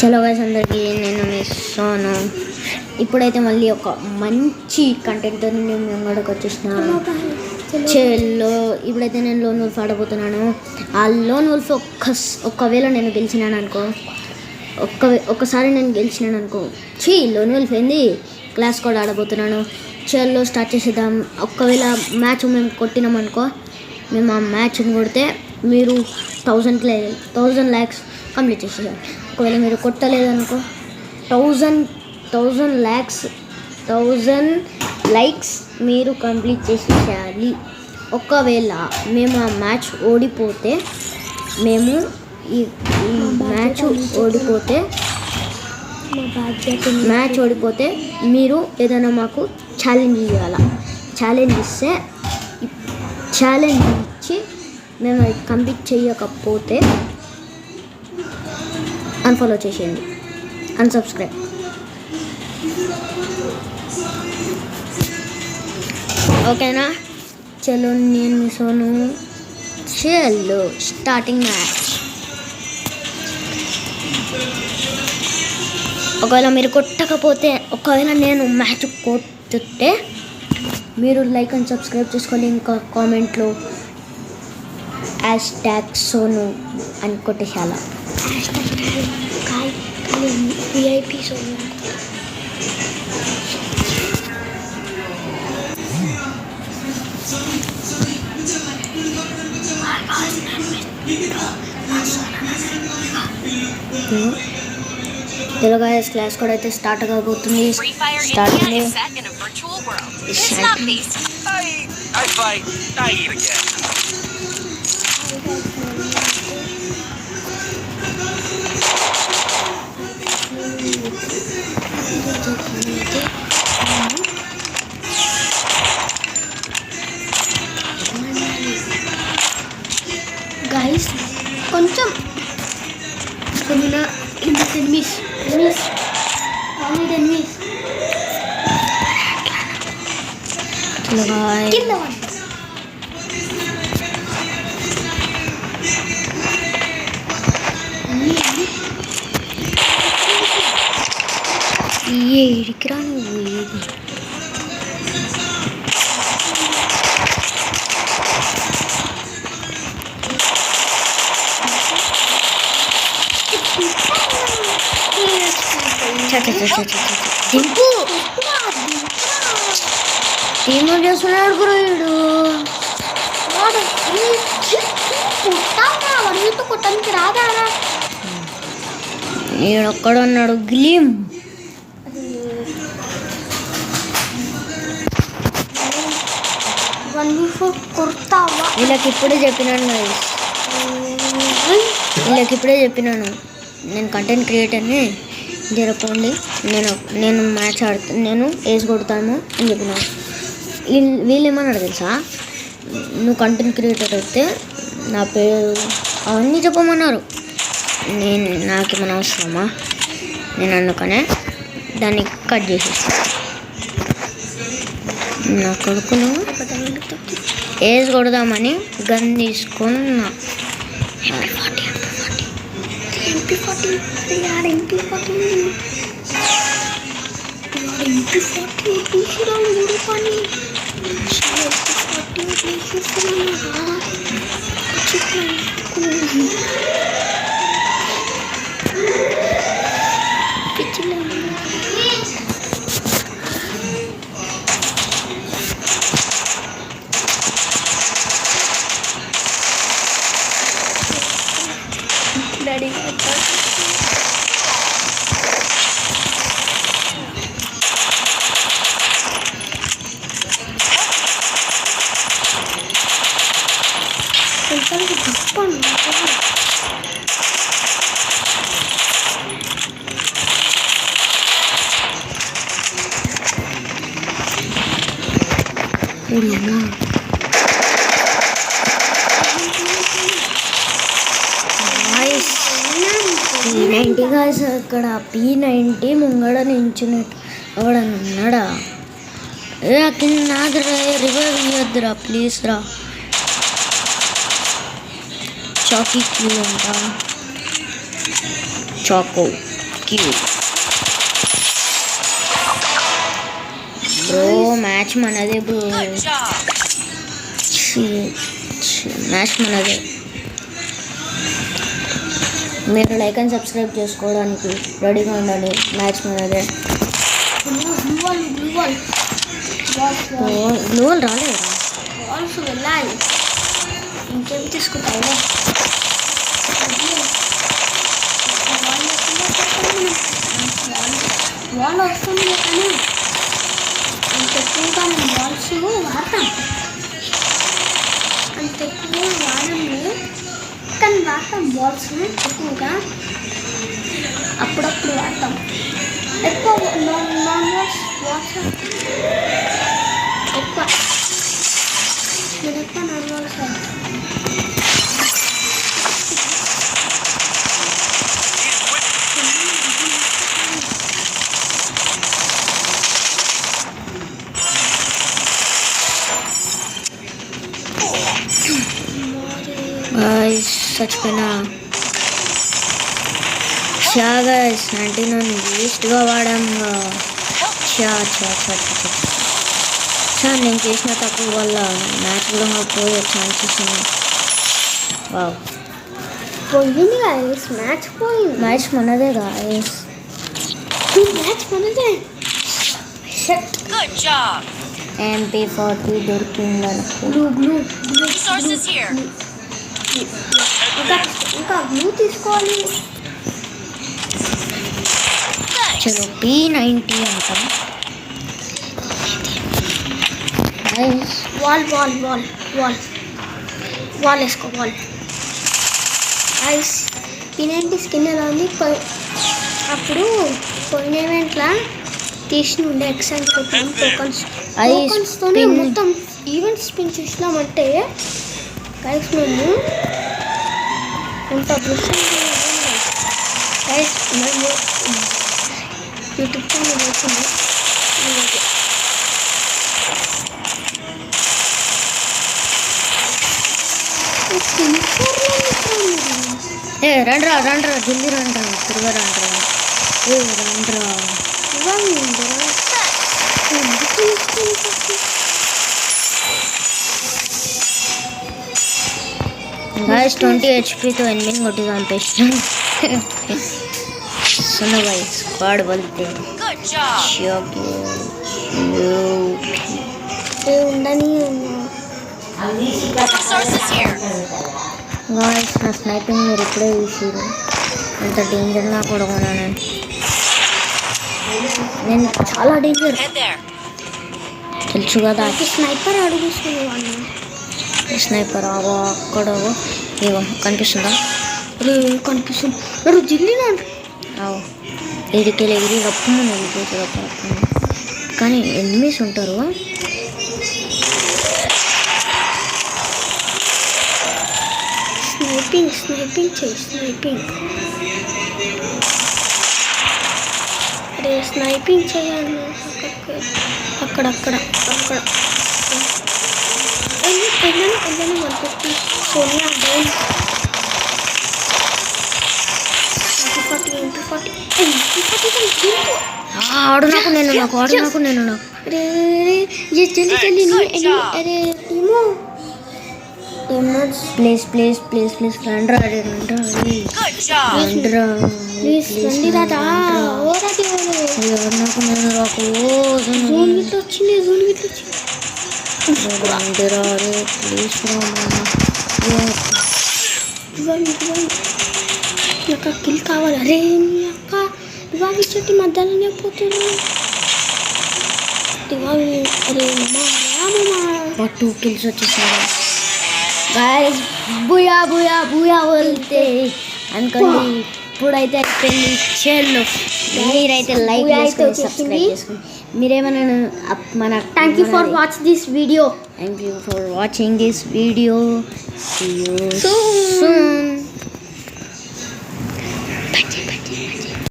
చలో గైస్ అందరికీ నేను మిస్ సోను. ఇప్పుడైతే మళ్ళీ ఒక మంచి కంటెంట్తో నేను ముంగడికి వచ్చేసిన. చలో ఇప్పుడైతే నేను లోన్ వుల్ఫ్ ఆడబోతున్నాను. ఆ లోన్ వుల్ఫ్ ఒక్కవేళ నేను గెలిచినాను అనుకో, ఒక్కసారి నేను గెలిచినాను అనుకో, లోన్ వుల్ఫ్ ఏంది క్లాస్ కూడా ఆడబోతున్నాను. చలో స్టార్ట్ చేసేద్దాం. ఒక్కవేళ మ్యాచ్ మేము కొట్టినామనుకో, మేము ఆ మ్యాచ్ని కొడితే మీరు 1000 lakhs కంప్లీట్ చేసేయాలి. ఒకవేళ మీరు కొట్టలేదనుకో 1000 likes మీరు కంప్లీట్ చేసేయాలి. ఒకవేళ మేము ఆ మ్యాచ్ ఓడిపోతే ఈ మ్యాచ్ ఓడిపోతే మీరు ఏదైనా మాకు ఛాలెంజ్ ఇవ్వాలి. ఛాలెంజ్ ఇచ్చి మేము అది కంప్లీట్ చేయకపోతే అన్ఫాలో చేసేయండి, అన్సబ్స్క్రైబ్. ఓకేనా? చలో నేను మీ సోను. చలో స్టార్టింగ్ మ్యాచ్. ఒకవేళ మీరు కొట్టకపోతే, ఒకవేళ నేను మ్యాచ్ కొట్టితే మీరు లైక్ అండ్ సబ్స్క్రైబ్ చేసుకోండి. ఇంకా కామెంట్లో #సోను అని కొట్టేసాలా. VIP సోను. చలో గైస్ క్లాస్ కూడా అయితే స్టార్ట్ కాబోతుంది. గైస్ కొంచెం ఎనిమిస్ ఇడికిరా నువ్వు. ఏది దింపు ఏమో చేస్తున్నాడు గురుడు. కొట్టడానికి రాదారా? ఈడొక్కడున్నాడు గ్లీమ్. వీళ్ళకి ఇప్పుడే చెప్పినాను నేను కంటెంట్ క్రియేటర్ని. జరపండి, నేను మ్యాచ్ ఆడుతాను, నేను వేసి కొడతాను అని చెప్పినాను. వీళ్ళు ఏమన్నాడు తెలుసా, నువ్వు కంటెంట్ క్రియేటర్ అయితే నా పేరు అవన్నీ చెప్పమన్నారు. నాకేమైనా అవసరమా? నేను అందుకనే దాన్ని కట్ చేసేస్తాను. నా కొడుకును వేసి కొడదామని గన్ తీసుకున్నా. P90 guys, ఇక్కడ P90 ముంగడ నించున్నట్టు ఎవడన్నా ఉన్నాడా? కింద నాకు రివైవ్ ఇవ్వద్దురా ప్లీజ్ రా. చాకీ క్యూ అంట, చాకో క్యూట్ బ్రో. మ్యాచ్ మనదే బ్రో, మ్యాచ్ మనదే. మీరు లైక్ అండ్ సబ్స్క్రైబ్ చేసుకోవడానికి రెడీగా ఉండండి. మ్యాచ్ మనదే. గ్లూవల్ రాలేదు, వెళ్ళాలి. ఇంకేం తీసుకుంటావు? వాళ్ళు వస్తుంది కానీ అంత ఎక్కువగా మేము బాల్స్ వాడతాం. అంత ఎక్కువ వాడము కానీ వాడతాం. బాల్స్ ఎక్కువగా అప్పుడప్పుడు వాడతాం. ఎక్కువ నాన్ బాల్స్ వాడతాం. ఎక్కువ నేను ఎక్కువ నాన్ బాల్స్ వాడతాం. చచ్చిపోయినా గైస్. 99 వేస్ట్గా వాడాముగా. నేను చేసిన తప్పు వల్ల మ్యాచ్ కూడా పోయే ఛాన్సెస్ ఉన్నాయి. వావ్, పోయింది గాయస్. మ్యాచ్ పోయింది. మ్యాచ్ మనదే గాయస్. మ్యాచ్ మనదే. MP40 దొరికింది అనుకో. ఇంకా బ్లూ తీసుకోవాలి. చలో P90 అంటాం. Wall wall wall wall wall వేసుకో. వాల్ ఐస్ P90 స్కిన్ ఎలా ఉంది? అప్పుడు పోయిన ఈవెంట్లో తీసిన ఉండే ఎక్సైజ్ పెట్టాం. టోకన్స్తోనే మొత్తం ఈవెంట్ స్పిన్ చూసినామంటే గైస్ మేము అంత గైస్ మేము యూట్యూబ్ ఛానల్ వేసింది. రండ్రా జల్దీ రండ్రా, తిరుగా రండ్రా. गाइस 20 HP तो एनिमी मोटी चंपेస్తాం. सुनो गाइस स्क्वाड बोलते हैं. Good job. ఉండని गाइस నా స్నైపింగ్ మీరు ఇప్పుడే చూసిరు. ఎంత డేంజర్ నా కొడుకున్నా నేను చాలా డేంజర్ తెలుసు కదా. స్నైపర్ అడుగుతున్నాను. స్నైపర్ అక్కడ ఇగో కనిపిస్తుందా? కనిపిస్తుంది. జిల్లినా ఎదికెళ్ళి ఎగిరి రప్పము వెళ్ళిపోతుంది రప్పము. కానీ ఎనిమీస్ ఉంటారు. స్నైపింగ్ చేయి. స్నైపింగ్ చేయాలి. అక్కడక్కడ మనకి సోనియా డౌన్ 40 ఆడు నాకు నేను ప్లీజ్ రండ్రా నాకు కిల్ కావాలి. అరే నీ అక్క దివాళి చెట్టు మధ్యలోనే పోతున్నా. దివాళి అరే మమ్మా 2 కిల్స్ వచ్చేసారు. గాయ్స్ బుయా వెళ్తే అనుకోండి. ఇప్పుడైతే అయిపోయింది. చెల్లు మీరైతే లైక్ చేసుకొని సబ్స్క్రైబ్ చేసుకోండి. మీరేమన్నా మన thank you for watch this video. See you soon.